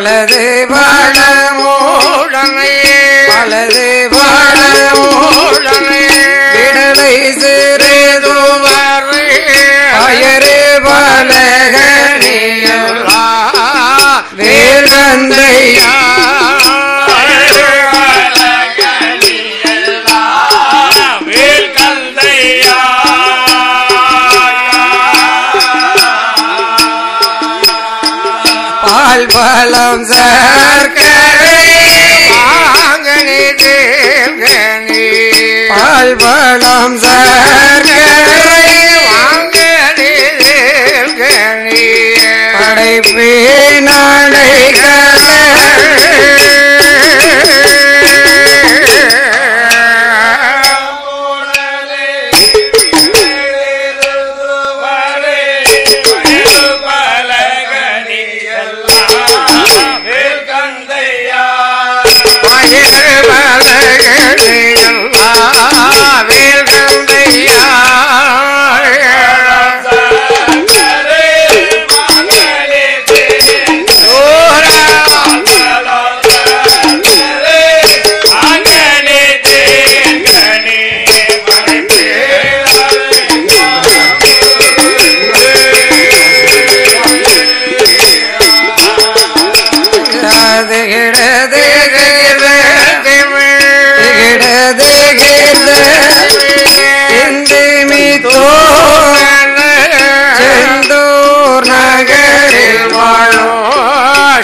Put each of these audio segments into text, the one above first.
பலது பலமோடனை பலது பலமோடனை விடலை சிறிதுவர் பயரு பலகனியல்லா வேல்கந்தையா பலம் சர்க்கரை வாங்கனி தேர்கனி பலம் சர்க்கரை வாங்கனி தேர்கனி படைப்பே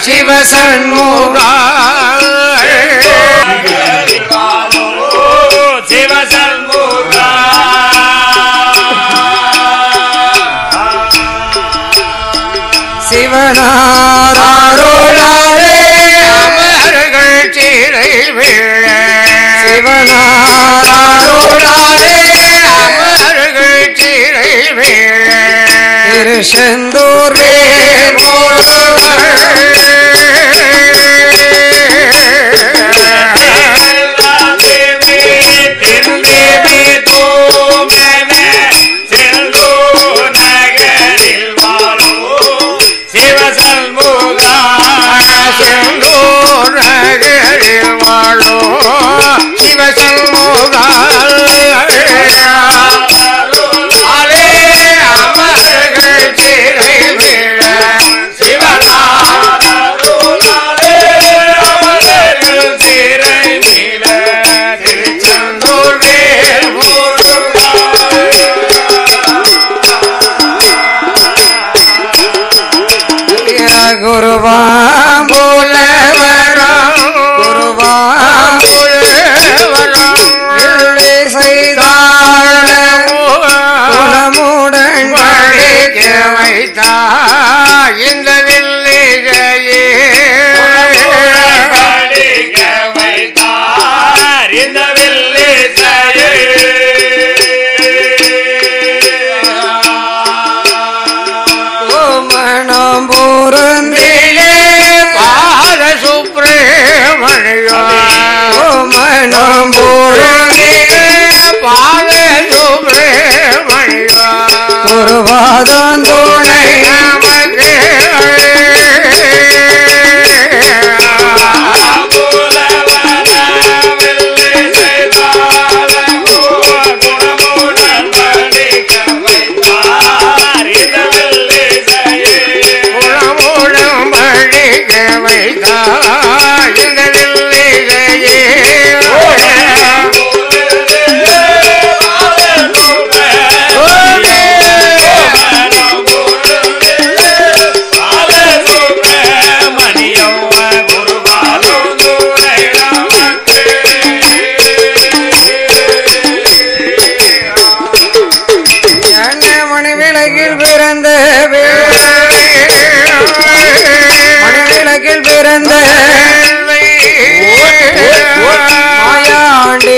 சிவசண்முகா சிவசண்முகா சிவனாரோடாரே அமர்கள் சிறை வீழ சிவனாரோடாரே அமர்கள் சிறை வீழ திருச்செந்தூர்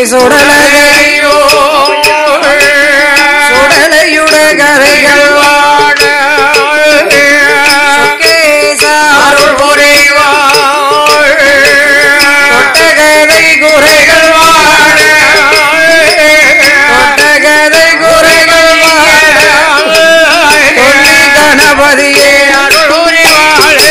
சுடலையோ சுடலையுட கரைகள் வாட கேசாருள் புரிவாள் கொட்டகதை குறைகள் வாட கொட்டகதை குறைகள் வாட கொல்லி கணபதியே அருள் புரிவாள்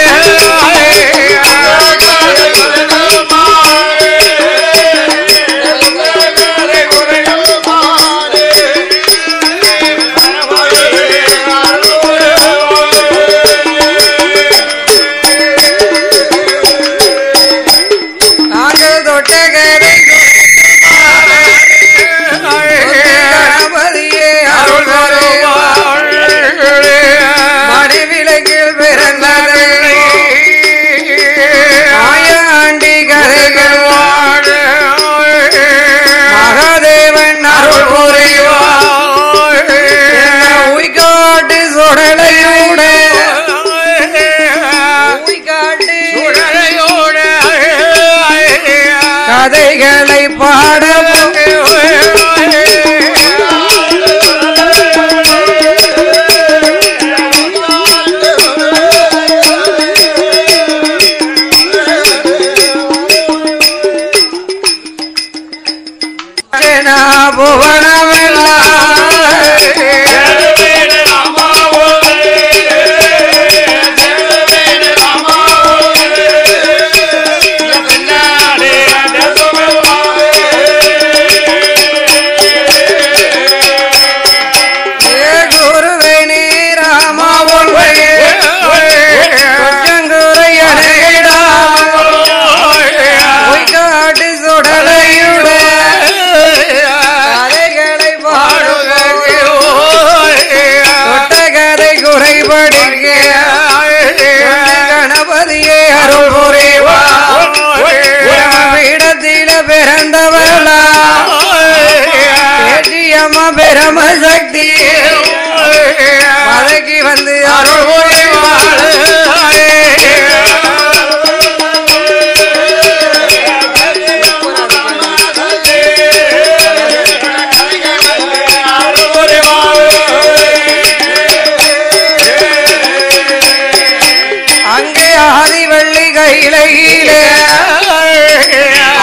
கதைகளை பாட கணபதியே அருள் புரிவா இடத்தில பிறந்தவளா பேட்டியம்மா பிரமசக்தி மலைக்கு வந்து அருள் புரிவாள் கையிலே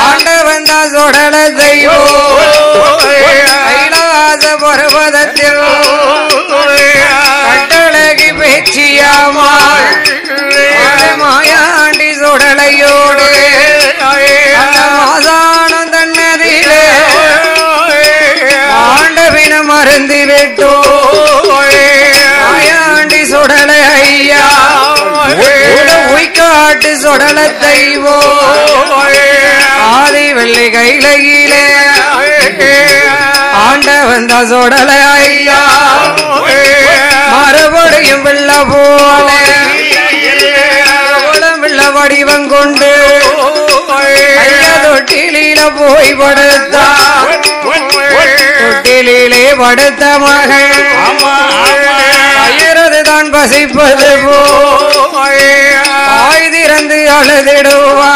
ஆண்டவன் தான் சொடல தெய்வம் கைலாச பர்வதத்தில் கட்டழகி பேச்சியாமாள் மாயாண்டி சுடலையோடு மாசானம் தன்னதிலே ஆண்டவின மருந்து விட்டோ மாயாண்டி சுடலை ஐயா உய்காட்டு சொடல தெய்வோ ஆதி வெள்ளி கையிலே ஆண்டவன் தான் சொடல ஐயா மறுபடியும் வெள்ள போல வெள்ள வடிவம் கொண்டு ஐயா தொட்டில போய் படுத்தா தொட்டிலே படுத்த மகள் அயரது தான் பசிப்பது போய் திறந்து அழுதிடுவா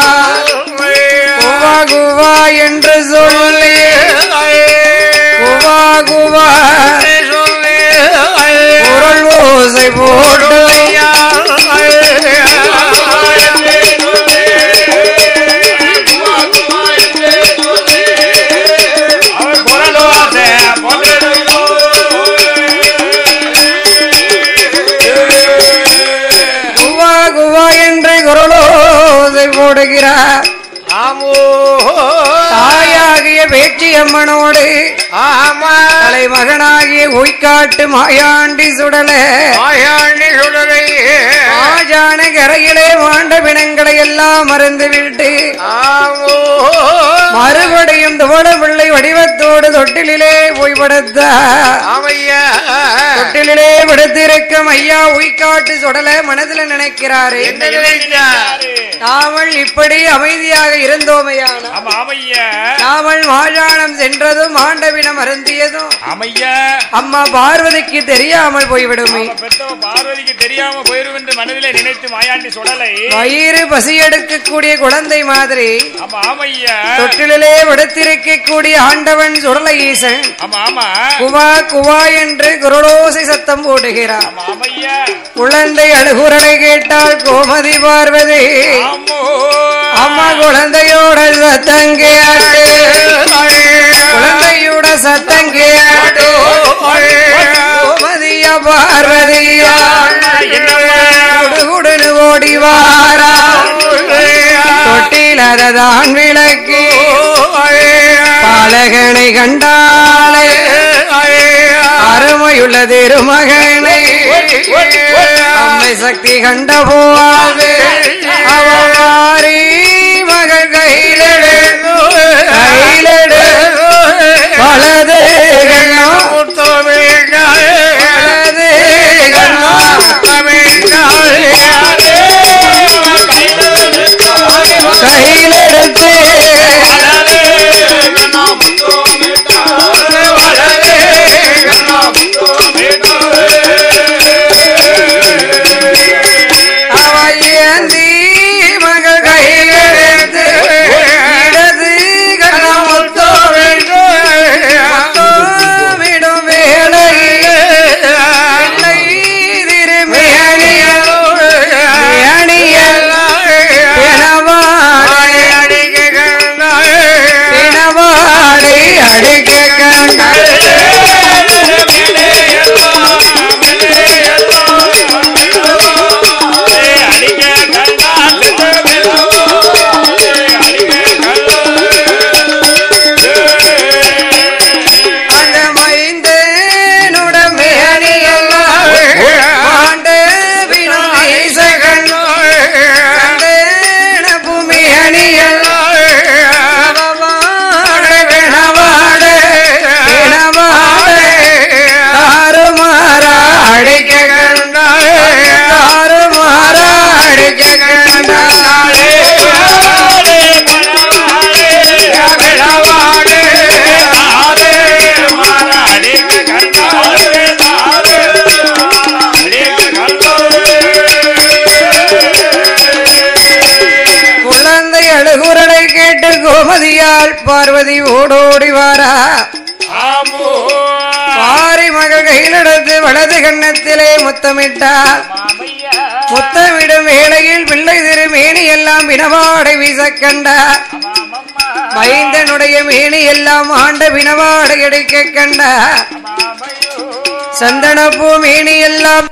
குவா குவா என்று சொல்லி குவா குவா குரல் ஓசை போட்டு போடுகிறார் தாயாகிய பேச்சியம்மனோடு தலைமகனாகிய உய்காட்டு மாயாண்டி சுடலை ஆஜான கரையிலே மாண்ட பிணங்களை எல்லாம் மறந்து விட்டு மறுபடியும் தோட பிள்ளை வடிவத்தோடு தொட்டிலே போய் படுத்த தொட்டிலே படுத்திருக்கும் ஐயா உய்காட்டு சுடல மனதில் நினைக்கிறாரு நாமல் இப்படி அமைதியாக இருந்தோமையான நாமல் மாஜானம் சென்றதும் ஆண்டவினம் அருந்தியதும் அம்மா பார்வதிக்கு தெரியாமல் போய்விடுமே பார்வதிக்கு தெரியாம போயிடும் என்று மனதிலே நினைத்து மாயாண்டி சுடலை வயிறு பசி எடுக்கக்கூடிய குழந்தை மாதிரி தொட்டிலே படுத்திருக்கக்கூடிய ஆண்டவன் சுடலை ஈசன் குவா குவா என்று குரலோசை சத்தம் போடுகிறார் குழந்தை அழுகுரலை கேட்டால் கோமதி பார்வதி அம்மா குழந்தையோட சத்தங்கேட்டு குழந்தையோட சத்தங்கேட்டு கோமதிய பார்வதியா குடுகுடுன்னு ஓடி வாரா தொட்டிலதான் விளக்கி பாலகனை கண்டாலே அருமையுள்ள திருமகனை அம்மை சக்தி கண்ட போது அவரி மகள் கையிலடு வலது கையிலெடுத்து அவையந்தி மகள் கையிலெடுத்து பார்வதி ஓடோடி வாரா பாரி மகள் கையிலெடுத்து வலது கண்ணத்திலே முத்தமிட்டார். முத்தமிடும் வேளையில் பிள்ளை திருமேனி எல்லாம் வினவாடை வீச கண்டார். மைந்தனுடைய மேனி எல்லாம் ஆண்ட வினவாடை அடிக்க கண்டார். சந்தனப்பூ மேனி எல்லாம்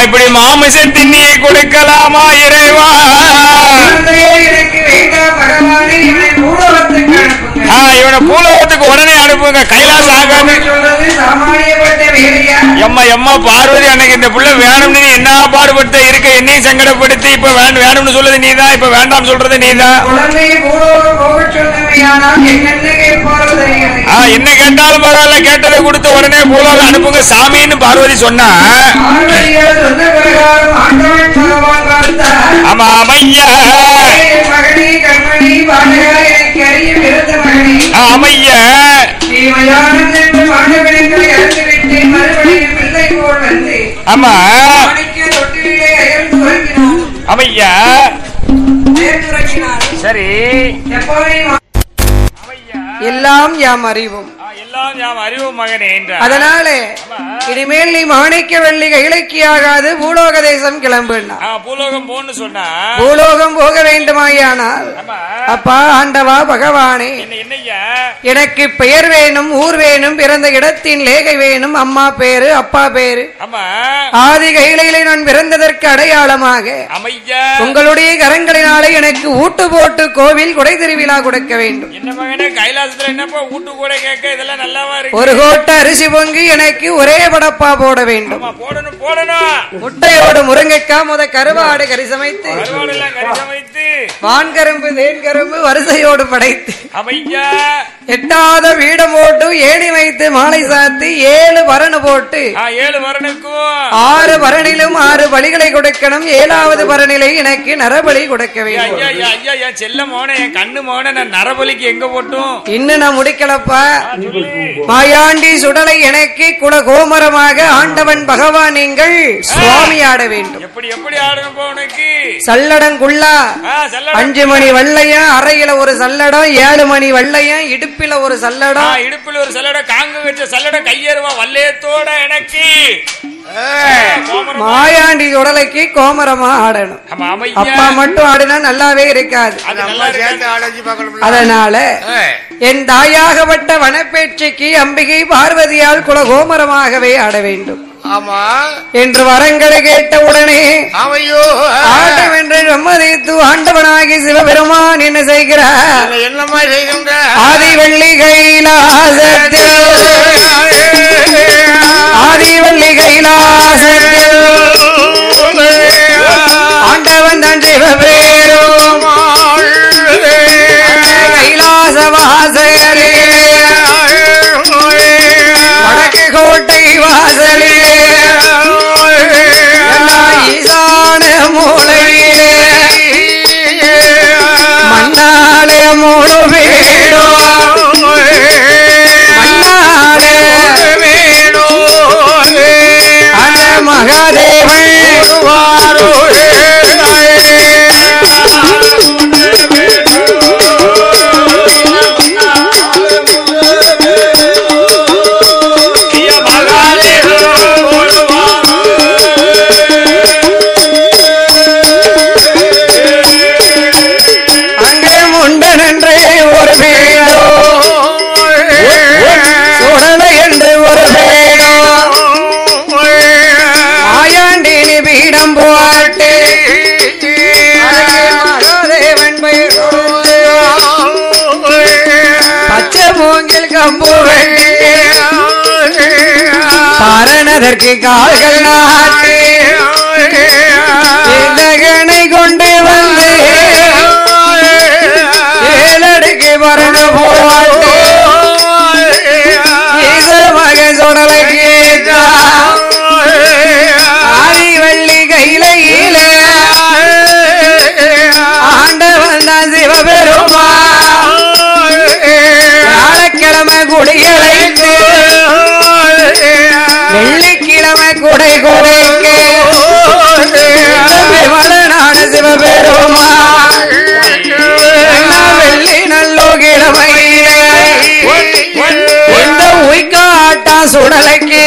இப்படி மாமிச திண்ணியை கொடுக்கலாமா இறைவா? இவனை பூலோகத்துக்கு உடனே அனுப்புங்க. கைலாச ஆகாம எம்மா எம்மா பார்வதி அன்னைக்கு இந்த புள்ள வேணும்னு என்ன பாடுபடுத்த இருக்க, என்னையும் சங்கடப்படுத்தி இப்ப வேணும்னு சொல்றது நீதான், இப்ப வேண்டாம் சொல்றது நீதான். என்ன கேட்டாலும் பரவாயில்ல, கேட்டதை கொடுத்து உடனே பூலோகம் அனுப்புங்க சாமின்னு பார்வதி சொன்னா. ஆமா அமையா அமையா ஆமா அமையா சரி எல்லாம் யாம் அறிவோம், எல்லாம் யாம் அறிவோம் மகனே என்றார். அதனாலே இனிமேல் நீ மாணிக்க வெள்ளி கைலைக்கியாகாது பூலோக தேசம் கிளம்புனா. பூலோகம் போன்னு சொன்னா பூலோகம் போக வேண்டுமாயானால் அப்பா ஆண்டவா பகவானே, எனக்கு பெயர் வேணும், ஊர் வேணும், பிறந்த இடத்தின் லேகை வேணும், அம்மா பேரு அப்பா பேரு, ஆதி கைலையிலே நான் பிறந்ததற்கு அடையாளமாக உங்களுடைய கரங்களினாலே எனக்கு ஊட்டு போட்டு கோவில் கொடை திருவிழா கொடுக்க வேண்டும். ஒரு கோட்டை அரிசி பொங்கி எனக்கு ஒரே படப்பா போட வேண்டும். முட்டையோடு முருங்கைக்காய் முத கருவாடு கறி சமைத்து வான்கரும்பு தேன்கரும்பு வரிசையோடு படைத்து எட்டாத வீடம் போட்டு ஏணி வைத்து மாலை சாத்தி 7 பரணு போட்டு 7 பரணுக்கும் 6 பரணிலும் 6 பலிகளை கொடுக்கணும். 7வது பரணிலை எனக்கு நரபலி கொடுக்க வேண்டும். செல்ல மோன என் கண்ணு மோன நான் நரபலிக்கு எங்க போட்டும் இன்னும் நான் முடிக்கலப்பா. மாயாண்டி சுடலை எனக்கு குல கோமரமாக ஆண்டவன் பகவான் நீங்கள் சுவாமி ஆட வேண்டும். எப்படி எப்படி ஆடணும் உனக்கு? சல்லடங்குள்ளா 5 மணி வள்ளையம், அறையில ஒரு சல்லடம், 7 மணி வள்ளையம், இடுப்பில ஒரு சல்லடம், இடுப்பில் ஒரு சல்லடம், காங்கு வச்ச சல்லடம், கையேறுவா வல்லையத்தோட எனக்கு மாயாண்டி சுடலைக்கு கோமரமா ஆடணும். அப்பா மட்டும் ஆடினா நல்லாவே இருக்காது. அதனால என் தாயாகப்பட்ட வனப்பேட்சைக்கு அம்பிகை பார்வதியால் குல கோமரமாகவே ஆட வேண்டும் என்று வரங்களை கேட்ட உடனே ஆட்டம் என்று சம்மதித்து ஆண்டவனாகி சிவபெருமான் என்ன செய்கிறார்? ஆதி வெள்ளி கைலாசத்தில் ஆதிவள்ளி கைலாசத்தில் ஆண்டவன் தன் சிவபெருமான் கைலாச வாசலே வடக்கு கோட்டை வாசலே ஈசான மூலையே மண்ணால மூணு வீடோ மகாதேவன் அங்கே முண்டன் என்றே ஒரு வீடோ சுடலை என்று ஒரு வீடோ மாயாண்டினி பீடம் போட்டு மகாதேவன் பச்சை மூங்கில் கம்பு பாரணதற்கு கால்கள் நாட்டி இந்தகனை கொண்டு வந்து ஏழடுக்கு பறந்து போட்டு மக சுடலை கேட்டா ஆதிவள்ளி கையில ஆண்டவன் தான் சிவபெருமான் வியாழக்கிழமை குடியழைத்து வெள்ளிக்கிழமை குடை குடைக்க விமலனான சிவபெருமான் வெள்ளி நல்லோ கிழமையில இந்த உய்காட்டா சுடலைக்கு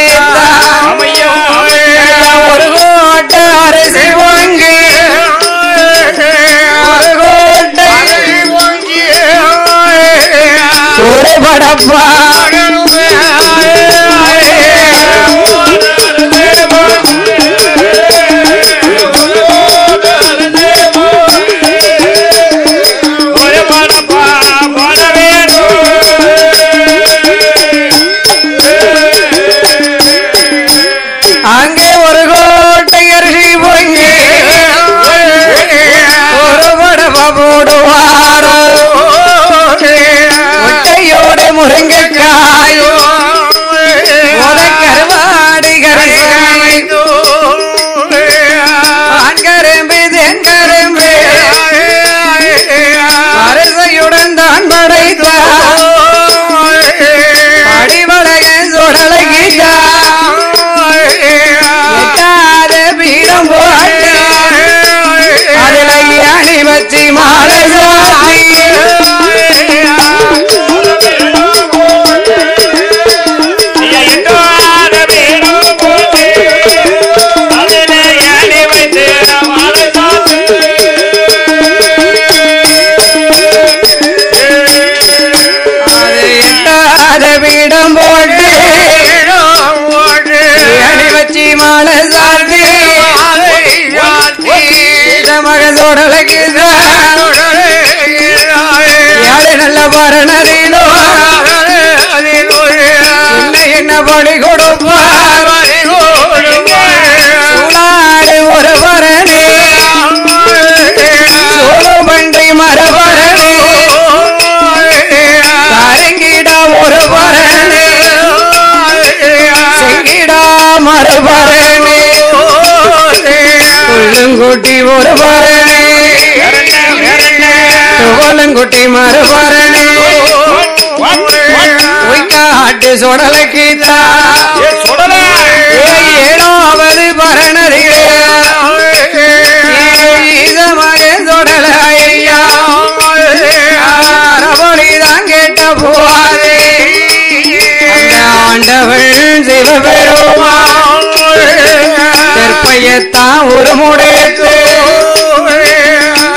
ஒரு கோட்ட அரிசி வாங்கி ஒரு கோட்டை ஒரு படப்பா அங்கே ஒரு கோட்டை அரிசி பொங்கி ஒரு படப்பா போடுவார முட்டையோடு முருங்கைக்காயோ கருவாடி கரிசாமி ஆண்கரும்பு தென்கரும்பு அரிசையுடன் தான் படைத்தார் படிவழகன் சுடலைக்கிட்டா எட்டாத பீடம் போட்டு அதில் அணி வச்சு மாலை சாத்தி பீடம் போட்டு அணி வச்சு மாலை சாத்தி மகதோடலைக்கு யாரு நல்ல பரணதிலோ என்ன படி கொடுப்பார் சூளாடு ஒரு பரணி சோழ பன்றி மரபரணி கருங்கிடா ஒரு பரணி செங்கிடா மரபரணி உள்ளங்குட்டி ஒரு பரணி துவலங்குட்டி மரபரணி ஒய்காட்டு சுடலுக்கு ஏழாவது பரணதிலே மகன் சுடல ஐயா அரபொழிதான் கேட்ட போவாரே ஆண்டவள் சிவபெருமான் தெற்பையத்தான் ஒரு முடைத்து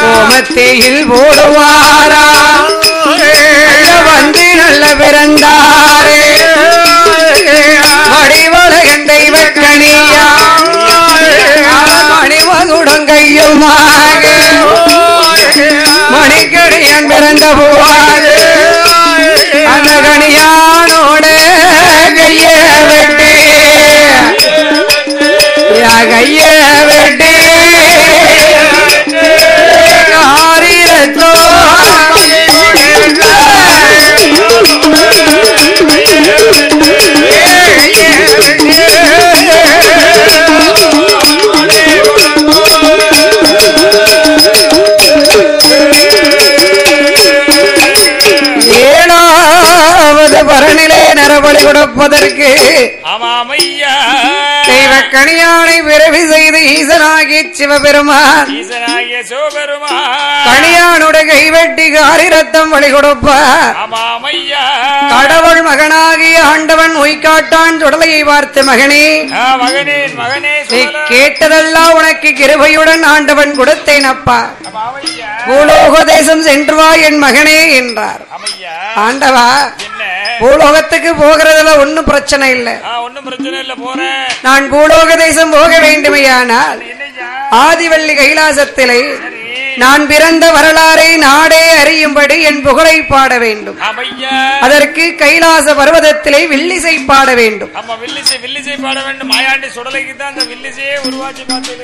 கோமத்தையில் போடுவாரா வந்து நல்ல பிறந்தாரே மடிவழகன் தெய்வக்கணியா மணிவதுடன் கையுமாக மணிக்கடியன் பிறந்த போவாரு அந்த கணியானோட கைய வெட்டி கைய வெட்டி பரணிலே நரபலி கொடுப்பதற்கு தெய்வ கணியானை பிறவி செய்து ஈசனாகிய சிவபெருமான் கணியானுடைய கைவெட்டி காரி ரத்தம் வழி கொடுப்பார் கடவுள் மகனாகிய ஆண்டவன் உய்காட்டான் சுடலையை பார்த்து மகனே நீ கேட்டதெல்லாம் உனக்கு கிருபையுடன் ஆண்டவன் கொடுத்தேன் அப்பா பூலோக தேசம் சென்று வா என் மகனே என்றார் ஆண்டவா பூலோகத்துக்கு போகிறதுல ஒன்னும் பிரச்சனை இல்லை நான் பூலோக தேசம் போக வேண்டுமையானால் ஆதிவள்ளி கைலாசத்திலே நான் பிறந்த வரலாறை நாடே அறியும்படி என் புகழை பாட வேண்டும் அதற்கு கைலாச பர்வதத்திலே வில்லிசை பாட வேண்டும்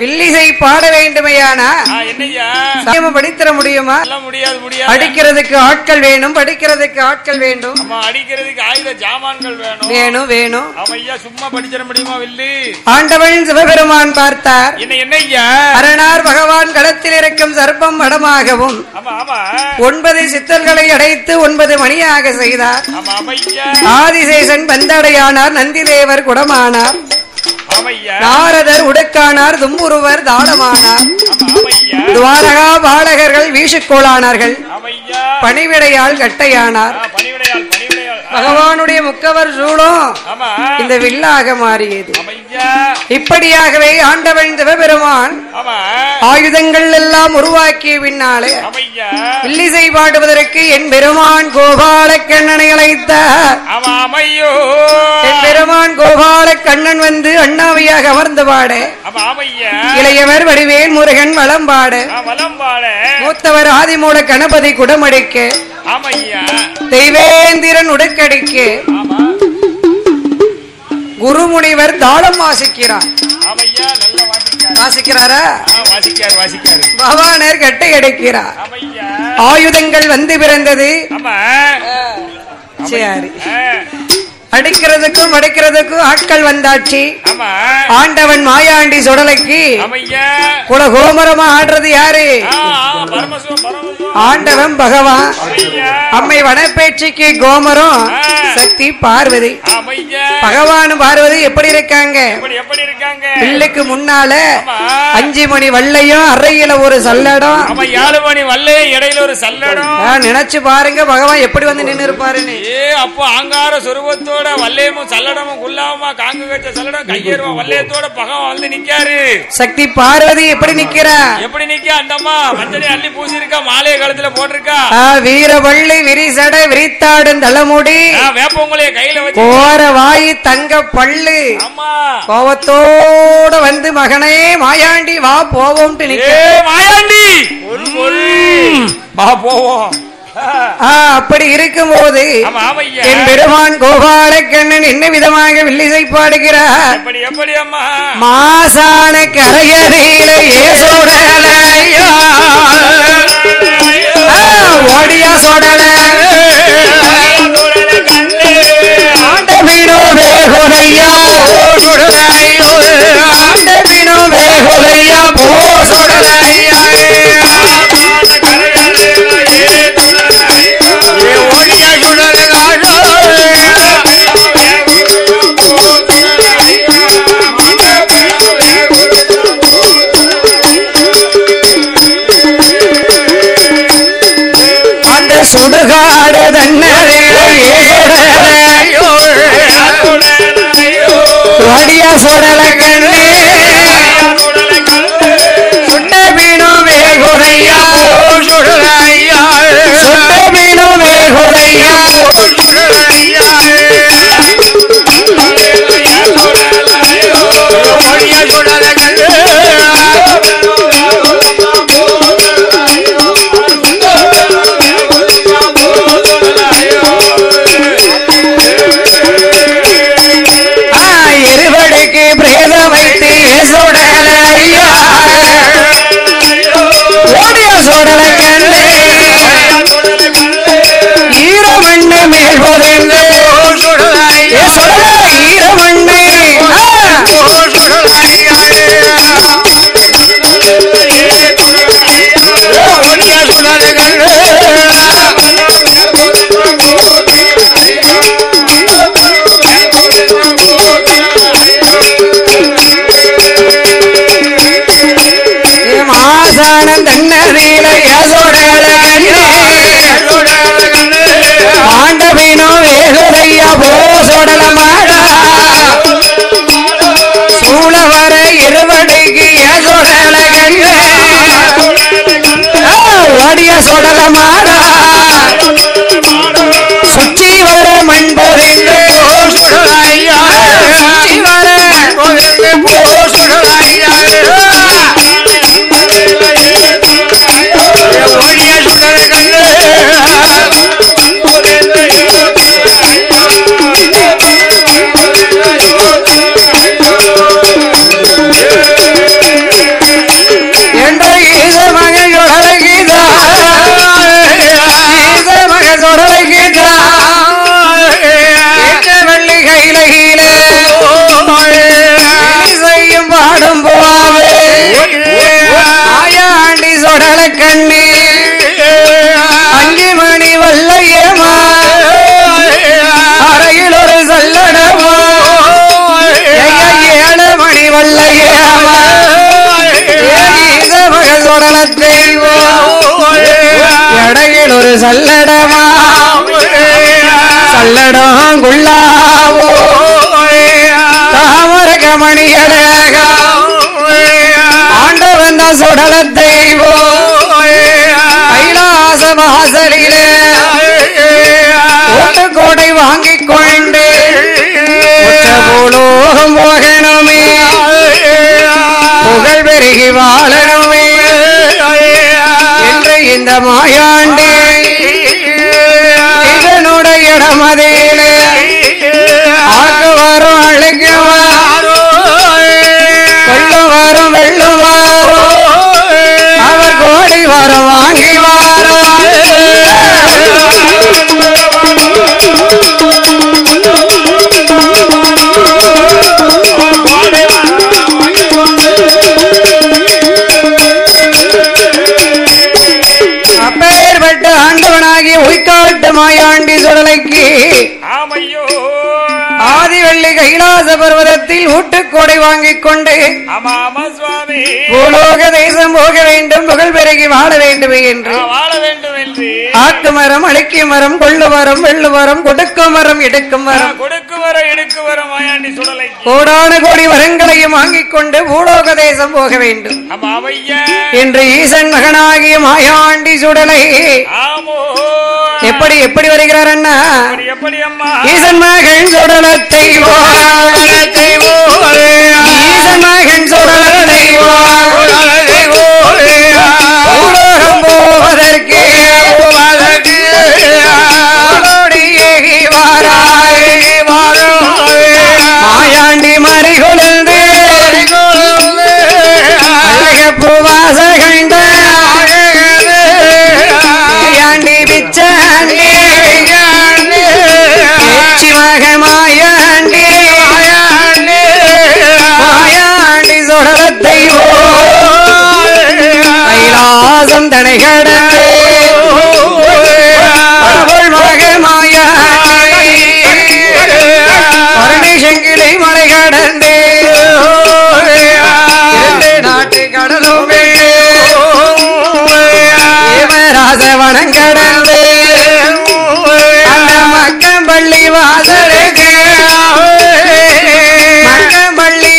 வில்லிசை பாட வேண்டுமையானா படித்திட முடியுமா அடிக்கிறதுக்கு ஆட்கள் வேணும் படிக்கிறதுக்கு ஆட்கள் வேண்டும் வேணும் வேணும் சும்மா படிச்சிட முடியுமா வில்லி ஆண்டவன் சிவபெருமான் பார்த்தார் அரணார் பகவான் களத்தில் இருக்கும் சர்ப்பம் மடமாகவும் 9 சித்தர்களை அடைத்து 9 மணியாக செய்தார் ஆதிசேஷன் பந்தடையானார் நந்திதேவர் குடமானார் நாரதர் உடுக்கானார் தும்புருவர் தாளமானார் துவாரகா பாலகர்கள் வீசுக்கோளானார்கள் பணிவிடையால் கட்டையானார் பகவானுடைய முக்கவர் சூடும் இந்த வில்லாக மாறியது இப்படியாகவே ஆண்டவன் சிவபெருமான் ஆயுதங்கள் எல்லாம் உருவாக்கிய பின்னாலே வில்லிசை பாடுவதற்கு என் பெருமான் கோபால கண்ணனை அழைத்தார் என் பெருமான் கோபால கண்ணன் வந்து அண்ணாவையாக அமர்ந்து பாட இளையவர் வடிவேல் முருகன் வளம் பாட மூத்தவர் ஆதிமூல கணபதி குடமடிக்க தெய்வேந்திரன் உடுக்கடிக்க குருமுனிவர் தாளம் வாசிக்கிறார் வாசிக்கிறாரா பகவானர் கட்டை அடிக்கிறார் ஆயுதங்கள் வந்து பிறந்தது சரி அடிக்கிறதுக்கும் அடிக்கிறதுக்கும் ஆட்கள் வந்தாச்சு ஆண்டவன் மாயாண்டி சுடலைக்கு குலகோமரமா ஆடுறது யாரு ஆண்டவன் பகவான் அம்மை வனப்பேட்சிக்கு கோமரம் சக்தி பார்வதி பகவானும் பார்வதி எப்படி இருக்காங்க பிள்ளைக்கு முன்னால 5 மணி வல்லையும் அறையில ஒரு சல்லடம் 7 மணி வல்லையும் இடையில ஒரு சல்லடம் நினைச்சு பாருங்க பகவான் எப்படி வந்து நின்று இருப்பாருன்னு அப்போ ஆங்கார சொருபத்தோட வல்லையமும் சல்லடமும் குல்லாமா காங்கு வச்ச சல்லடம் கையேறுவா வல்லையத்தோட பகவான் வந்து நிக்காரு சக்தி பார்வதி எப்படி நிக்கிறா எப்படி நிக்க அந்தம்மா மஞ்சளை அள்ளி பூசி இருக்கா மாலையை கழுத்துல போட்டிருக்கா வீரவள்ளி விரிசட விரித்தாடும் தலைமுடி வேப்பங்குளைய கையில வச்சு கோர வாயி தங்க பள்ளு கோவத்தோட வந்து மகனே மாயாண்டி வா போவோம் மாயாண்டி வா போவோம் அப்படி இருக்கும் போது என் பெருமான் கோபால கண்ணன் என்ன விதமாக வில்லிசை பாடுகிறார் மாசான கரையறையில ஏசோடலையா ஓடியா சோடல ஆண்டவீனோ வேகுலையா ஆண்டவீனோ வேகுலையா போ சோடலையா ஓடியா சுடல சுடல கண்ணே சுட்ட மீனும் வேகுதையா சுட்ட மீனும் வேகுதையா இருவடைக்கு பிரேதம் வைத்து சுடலையா ஓடிய சுடல கண்ணே ஈரமண்ணு மேல் பொறிந்து சுடல ஈரமண்ணு மாசானம் தன்னதில சுடல கண்ணே ஆண்டவினோ வேகுதையா போ சுடல மாடா சூழ வர இருவடைக்கு சுடல கண்ணே ஓடிய சுடல மாடா சுற்றி வர மண் பொறிந்து சுற்றி வர கண்ணே அஞ்சு மணி வல்லையமா அறையில் ஒரு சல்லடமா 7 மணி வல்லையமா மகள் சுடல தெய்வம் இடையில் ஒரு சல்லடமா சல்லடம் குள்ளாவோ தாமரக மணியழக ஆண்டவன் தான் சுடல தெய்வம் கைலாச வாசலிலே கோட்டை வாங்கிக் கொண்டு பூலோகம் போகணுமே புகழ் பெருகி வாழணுமே என்று இந்த மாயாண்டி இதனுடைய இடமதிலே ஆக்கு வரும் அழைக்கு கொள்ளு வரும் வெள்ளு வரும் அவர் கோடி வரும் வாங்கி வரும் அப்பேற்பட்ட ஆண்டவனாகி உய்காட்டு மாயாண்டி சுடலைக்கு ஆதிவள்ளி கைலாச பர்வதத்தில் ஊட்டுக்கோடை வாங்கிக் கொண்டு பூலோக தேசம் போக வேண்டும் புகழ் பெருகி வாழ வேண்டும் என்று ஆக்கு மரம் அழைக்கு மரம் கொள்ளு மரம் வெள்ளு மரம் கொடுக்கு மரம் எடுக்கும் மரம் கோடான கோடி வரங்களையும் வாங்கிக் கொண்டு பூலோக தேசம் போக வேண்டும் என்று ஈசன் மகனாகிய மாயாண்டி சுடலை எப்படி எப்படி வருகிறார் அண்ணா ஈசன் மகன் சுடலத்தை ஈசன் மகன் சுடலத்தை பூலோகம் போவதற்கு மாயாண்டி மறிகொழுந்து பூவாச கண்ட மாயாண்டி பிச்சாண்டி மாயாண்டி மாயாண்டி சுடலத்தை கைலாசம் தடை கடந்து பரமேசங்கிளை மலை கடந்து நாட்டு கடலும் ராசவனம் கடந்து அந்த மக்கம்பள்ளி வாசலுக்கு மக்கம்பள்ளி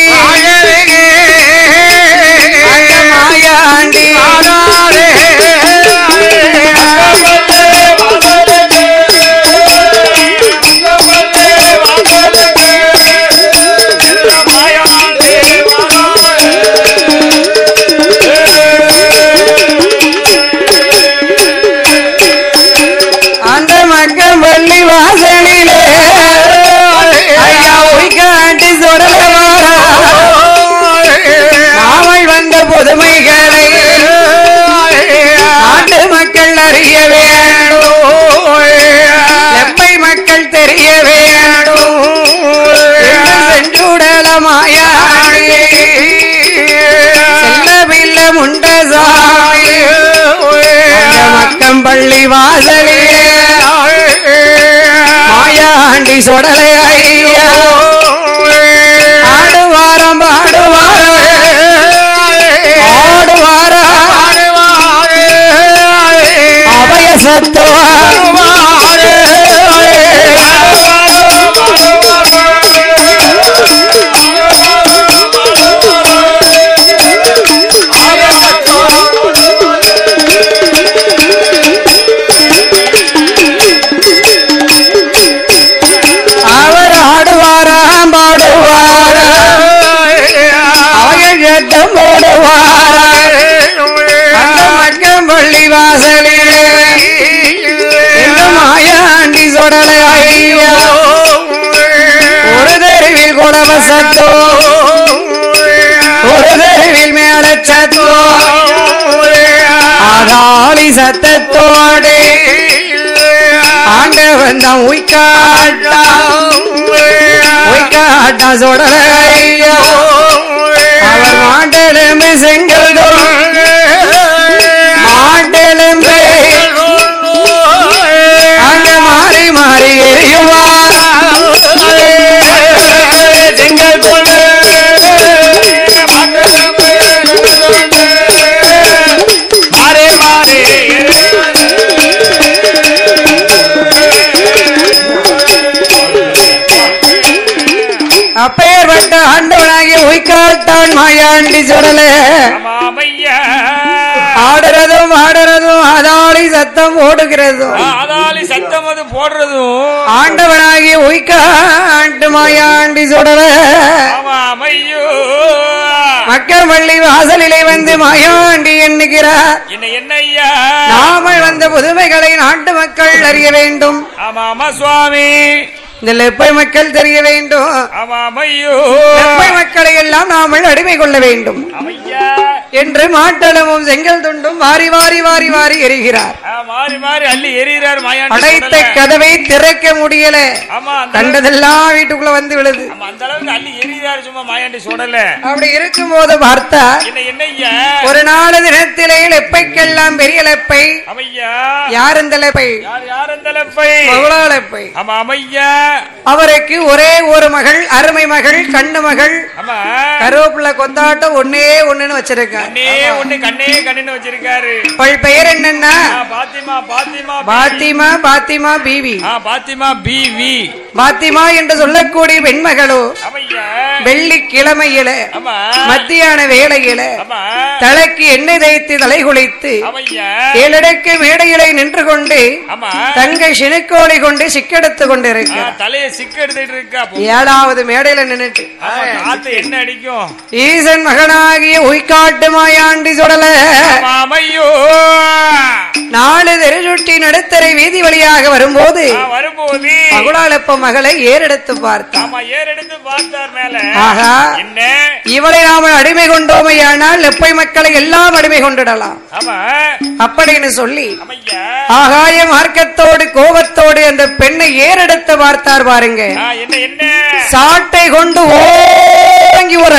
பள்ளி வாசலிலே மாயாண்டி சொடலை ஐயா ஆடுவாரம் அபய சத்துவா பள்ளி வாசலிலே மாயாண்டி சொடலை ஐயா ஒரு தெருவில் குடவ சத்தோ ஒரு தெருவில் மேல சத்தோ ஆதாளி சத்தத்தோடு ஆண்டவன் தான் உய்காட்டா சொடலை ஐயா அவர் மாண்டலுமே செங்கல் அங்க மாறி மாறி எரியுவா செங்கல் கொண்டு மாறி மாறி அப்பேற்பட்ட ஆண்டவனாகிய உய்காட்டான் மாயாண்டி சொடலே ஆடுறதும் ஆதாளி சத்தம் ஓடுகிறதும் அது போடுறதும் ஆண்டவனாகிய உய்காட்டு மாயாண்டி சொடலே மக்கள் பள்ளி வாசலிலே வந்து மாயாண்டி எண்ணுகிறார். நாம வந்த புதுமைகளை நாட்டு மக்கள் அறிய வேண்டும். ஆமா சுவாமி, இந்த லெப்பை மக்கள் தெரிய வேண்டும். லெப்பை மக்களை எல்லாம் நாமல் அடிமை கொள்ள வேண்டும் என்று மாட்டளமும் செங்கல் துண்டும் வாரி வாரி வாரி வாரி எரிகிறார். அடைத்த கதவை திறக்க முடியல, கண்டதெல்லாம் வீட்டுக்குள்ள வந்து விழுது. அப்படி இருக்கும் போது பார்த்தா ஒரு நாலு தினத்திலே லெப்பைக்கெல்லாம் பெரிய லெப்பை. யார் இந்த லெப்பை? லெப்பை. அவருக்கு ஒரே ஒரு மகள், அருமை மகள், கண்ணு மகள், கருவேப்பிள்ளை கொந்தாட்டம் ஒன்னே ஒண்ணுன்னு வச்சிருக்காரு. பெயர் என்னன்னா பாத்திமா பீவி. பாத்திமா என்று சொல்லக்கூடிய பெண்மகளோ வெள்ளிக்கிழமையில மத்தியான வேளையில தலைக்கு எண்ணெய் தேய்த்து தலை குளித்து ஏழடக்கு மேடையிலே நின்று கொண்டு தங்கை சினுக்கோலை கொண்டு சிக்கெடுத்து கொண்டு இருக்கிறார். ஏழாவது மேடையில நின்னுட்டு என்ன அடிக்கும்? ஈசன் மகனாகிய உய்காட்டு மாயாண்டி சொடல நாலு தெருச்சுட்டி நடுத்தரை வீதி வழியாக வரும்போது மகுளாலப்ப மகளை ஏறெடுத்து பார்த்தார். ஆகா, இவளை நாம அடிமை கொண்டோமையானால் லெப்பை மக்களை எல்லாம் அடிமை கொண்டிடலாம் அப்படின்னு சொல்லி ஆகாய மார்க்கத்தோடு கோபத்தோடு அந்த பெண்ணை ஏறெடுத்து பார்த்தார். பாருங்க, சாட்டை கொண்டு ஓங்கி ஒரு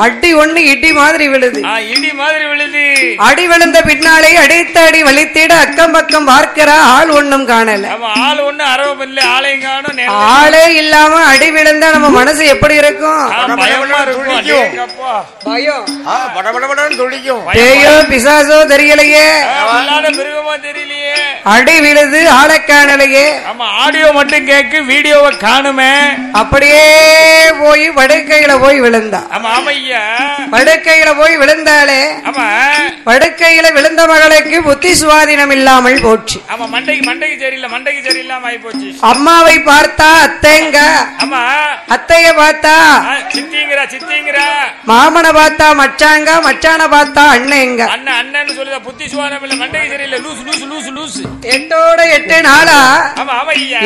அடி ஒண்ணு இடி மாதிரி விழுது. அடி விழுந்த பின்னாலே அடித்த அடி வலித்திட அக்கம் பக்கம் பார்க்கிற ஆள் ஒண்ணும் காணல. ஆளே இல்லாம அடி விழுந்தா நம்ம மனசு எப்படி இருக்கும்? பேயோ பிசாசோ தெரியலையே, அடி விழுது ஆளை காணலையே. ஆடியோ மட்டும் கேக்கு, வீடியோவை காணுமே. அப்படியே போய் வடுக்கையில போய் விழுந்தா. படுக்கையில போய் விழுந்தாலே படுக்கையில விழுந்த மகளுக்கு புத்தி சுவாதீனம் இல்லாமல் போச்சு. மண்டைக்கு சரியில்லாம ஆகி போச்சு. அம்மாவை பார்த்தா அத்தைங்க, அத்தைய பார்த்தா சித்திங்கிற, மாமனை பார்த்தா மச்சாங்க, மச்சான பார்த்தா அண்ணங்க. அண்ணன் சொல்லுதா புத்தி சுவாதீனம் இல்ல, மண்டைக்கு சரியில்லை, லூசு லூசு லூசு லூசு. எட்டோட 8 நாளா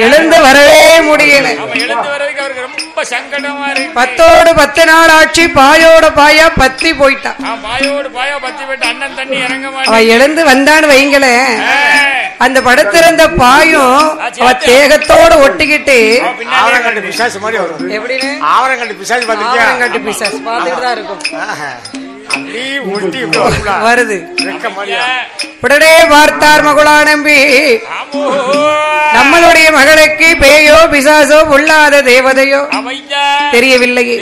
எழுந்து வரவே முடியல. எழுந்து வரதுக்கு அவருக்கு ரொம்ப சங்கடமா இருக்கு. 10ஓடு 10 நாள் ஆட்சி பாயோட பாயா பத்தி போயிட்டான். பாயோடு பாயா பத்தி போயிட்டு அண்ணன் தண்ணி இறங்க மாட்டான். அவ எழுந்து வந்தான்னு வைங்களே, அந்த படுத்திருந்த பாயும் அவ தேகத்தோடு ஒட்டிக்கிட்டு ஆவரங்கட்டு பிசாசு மாதிரி வரும். எப்படின்னு? ஆவரங்கட்டு பிசாசு பாத்துக்கிட்டு பிசாசு பாத்துக்கிட்டு தான் இருக்கும். வருது. உடனே பார்த்தார் மகுளா நம்பி, நம்மளுடைய மகளுக்கு பேயோ பிசாசோ பொல்லாத தேவதையோ தெரியவில்லையே.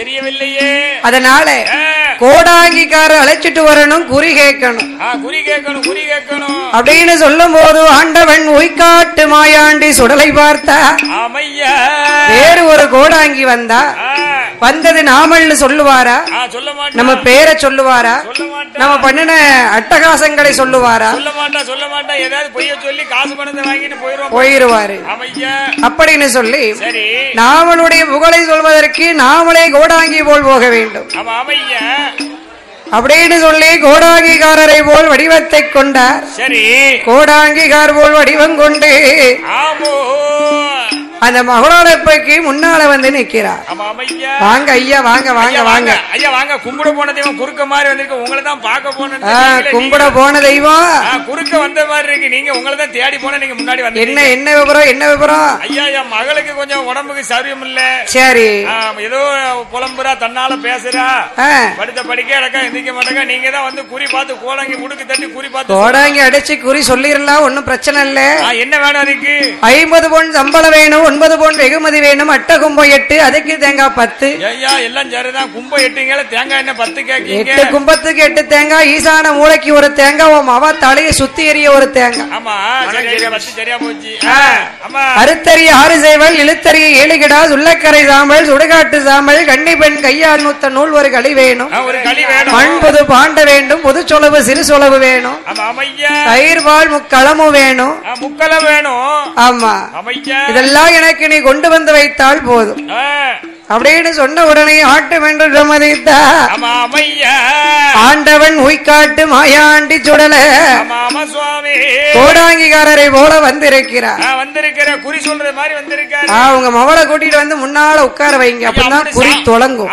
அதனால கோடாங்கிக்கார அழைச்சிட்டு வரணும், குறி கேட்கணும் அப்படின்னு சொல்லும் போது ஆண்டவன் உய்காட்டு மாயாண்டி சுடலை பார்த்தா வேறு ஒரு கோடாங்கி வந்தா, வந்தது நாமல்னு சொல்லுவாரா, நம்ம பேரை சொல்லுவாரா, நம்ம பண்ணின அட்டகாசங்களை சொல்லுவாரா, போயிருவாரு அப்படின்னு சொல்லி நாமளுடைய புகழை சொல்வதற்கு நாமளே கோடாங்கி போல் போக வேண்டும் அப்படின்னு சொல்லி கோடாங்கிகாரரை போல் வடிவத்தை கொண்டார். கோடாங்கிகார் போல் வடிவம் கொண்டு அந்த மகளோடப்பைக்கு முன்னால வந்து நிக்கிறார். வாங்க ஐயா, வாங்க வாங்க வாங்க ஐயா வாங்க. கும்பிட போன தெய்வம் குறுக்க மாதிரி வந்திருக்கு, உங்களை தான் பார்க்க போன. கும்பிட போன தெய்வம் குறுக்க வந்த மாதிரி இருக்கு, நீங்க உங்களை தான் தேடி போன. நீங்க முன்னாடி வந்து என்ன என்ன விவரம், என்ன விவரம்? ஐயா என் மகளுக்கு கொஞ்சம் உடம்புக்கு சௌரியம் இல்ல. சரி, ஏதோ புலம்புறா, தன்னால பேசுறா, படுத்த படிக்க இடக்கா எந்திக்க மாட்டேங்க. நீங்க தான் வந்து குறி பார்த்து கோடாங்கி முடுக்கு தட்டி குறி பார்த்து கோடாங்கி அடிச்சு குறி சொல்லிடலாம், ஒன்னும் பிரச்சனை இல்ல. என்ன வேணும் அதுக்கு? 50 பொன் சம்பளம் வேணும், 9 பொன் வெகுமதி வேணும், அட்டை கும்பம் 8, அதுக்கு தேங்காய் 10. ஐயா எல்லாம் சரிதான், கும்பம் 8ங்க, தேங்காய் என்ன 10 கேக்கீங்க? 8 கும்பத்துக்கு 8 தேங்காய், ஈசான மூளைக்கு ஒரு தேங்காய், அவ தலையை சுத்தி எறிய ஒரு தேங்காய். ஆமா சரியா போச்சு. அறுத்தறி 6 சேவல், இழுத்தறி 7 கிடா, சுள்ளக்கரை சாம்பல், சுடுகாட்டு சாம்பல், கன்னி பெண் கையால் நூத்த நூல் ஒரு களி வேணும், மண்புது பாண்ட வேண்டும், புது சொலவு சிறு சொலவு வேணும், தயிர் பால் முக்களமும் வேணும். ஆமா, இதெல்லாம் எனக்கு நீ கொண்டு வந்து வைத்தால் போதும் அப்படின்னு சொன்ன உடனே ஆட்டம் என்று சம்மதித்தா. ஆண்டவன் உய்காட்டு மாயாண்டி சுடல கோடாங்கிகாரரை போல வந்திருக்கிறார். குறி சொல்றது மாதிரி வந்திருக்காரு. அவங்க மகளை கூட்டிட்டு வந்து முன்னால உட்கார வைங்க, அப்பதான் குறி தொடங்கும்.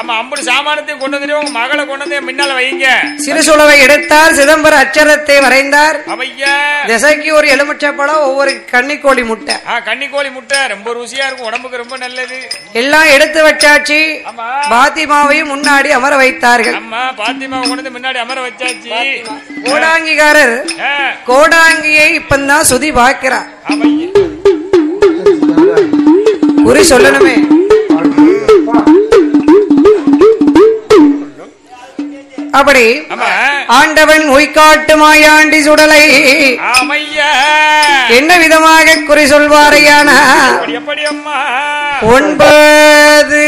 சாமானத்தையும் கொண்டு வந்து உங்க மகளை கொண்டு வந்து முன்னால வைங்க. சிறுசுளவை எடுத்தார், சிதம்பர அச்சரத்தை வரைந்தார். திசைக்கு ஒரு எலுமிச்சப்பழம், ஒவ்வொரு கன்னிக்கோழி முட்டை. கன்னிக்கோழி முட்டை ரொம்ப ருசியா இருக்கும், உடம்புக்கு ரொம்ப நல்லது. எல்லாம் எடுத்து வச்சாச்சு. பாத்திமாவையும் முன்னாடி அமர வைத்தார்கள். பாத்திமாவை கொண்டு முன்னாடி அமர வச்சாச்சு. கோடாங்கிகாரர் கோடாங்கியை இப்பதான் சுதி பார்க்கிறார். குறி சொல்லணுமே. அப்படி ஆண்டவன் உய்காட்டு மாயாண்டி சுடலை என்ன விதமாக குறி சொல்வாரையான 9